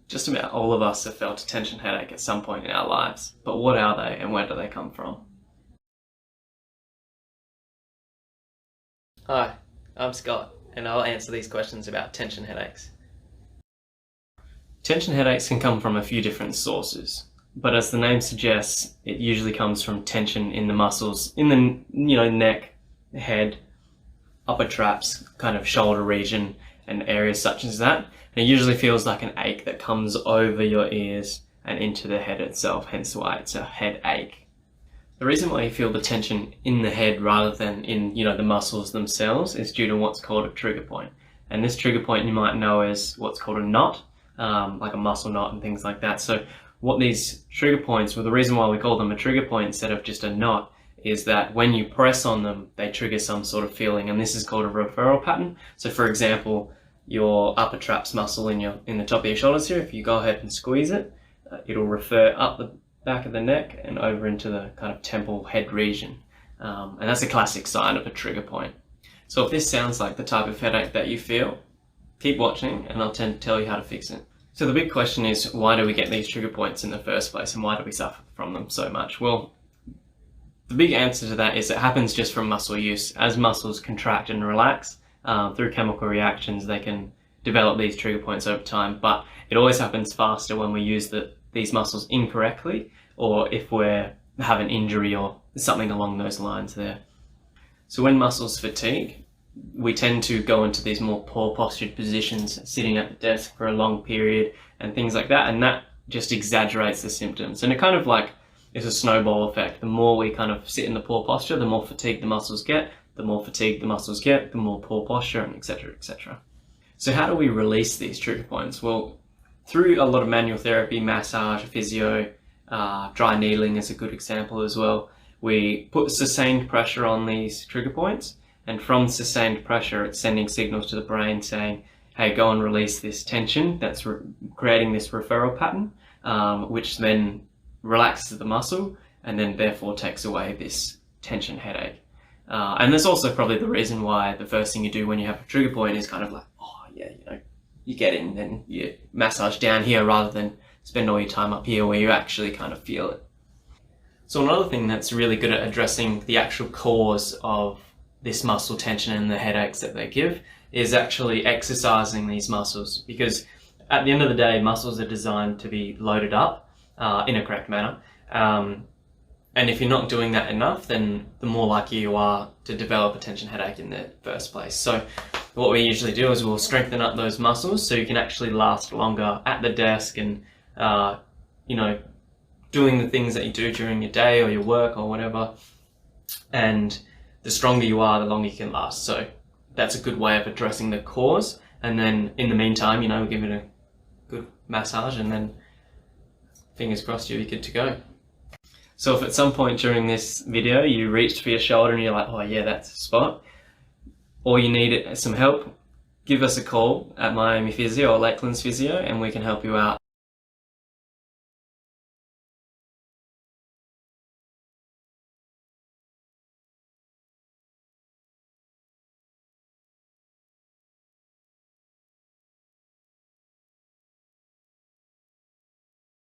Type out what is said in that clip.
Just about all of us have felt a tension headache at some point in our lives, but what are they and where do they come from? Hi, I'm Scott, and I'll answer these questions about tension headaches. Tension headaches can come from a few different sources, but as the name suggests, it usually comes from tension in the muscles in the neck, head, upper traps, kind of shoulder region, and areas such as that. And it usually feels like an ache that comes over your ears and into the head itself, hence why it's a headache. The reason why you feel the tension in the head rather than in the muscles themselves is due to what's called a trigger point. And this trigger point you might know as what's called a knot, like a muscle knot and things like that. So what these trigger points, well, the reason why we call them a trigger point instead of just a knot is that when you press on them, they trigger some sort of feeling, and this is called a referral pattern. So for example, your upper traps muscle in the top of your shoulders here, if you go ahead and squeeze it, it'll refer up the back of the neck and over into the kind of temple head region. And that's a classic sign of a trigger point. So if this sounds like the type of headache that you feel, keep watching and I'll tell you how to fix it. So the big question is, why do we get these trigger points in the first place, and why do we suffer from them so much? Well, the big answer to that is it happens just from muscle use. As muscles contract and relax, through chemical reactions, they can develop these trigger points over time, but it always happens faster when we use these muscles incorrectly, or if we have an injury or something along those lines there. So when muscles fatigue, we tend to go into these more poor postured positions, sitting at the desk for a long period and things like that, and that just exaggerates the symptoms. And it kind of like is a snowball effect. The more we kind of sit in the poor posture, the more fatigued the muscles get. The more fatigued the muscles get, the more poor posture, and etc, etc. So how do we release these trigger points? Well, through a lot of manual therapy, massage, physio, dry needling is a good example as well. We put sustained pressure on these trigger points, and from sustained pressure, it's sending signals to the brain saying, hey, go and release this tension. That's creating this referral pattern, which then relaxes the muscle and then therefore takes away this tension headache. And that's also probably the reason why the first thing you do when you have a trigger point is kind of like, oh yeah, you get in and you massage down here rather than spend all your time up here where you actually kind of feel it. So another thing that's really good at addressing the actual cause of this muscle tension and the headaches that they give is actually exercising these muscles, because at the end of the day, muscles are designed to be loaded up in a correct manner. And if you're not doing that enough, then the more likely you are to develop a tension headache in the first place. So what we usually do is we'll strengthen up those muscles so you can actually last longer at the desk and, doing the things that you do during your day or your work or whatever. And the stronger you are, the longer you can last. So that's a good way of addressing the cause. And then in the meantime, give it a good massage, and then fingers crossed you'll be good to go. So if at some point during this video you reached for your shoulder and you're like, oh yeah, that's a spot, or you need some help, give us a call at Miami Physio or Lakelands Physio and we can help you out.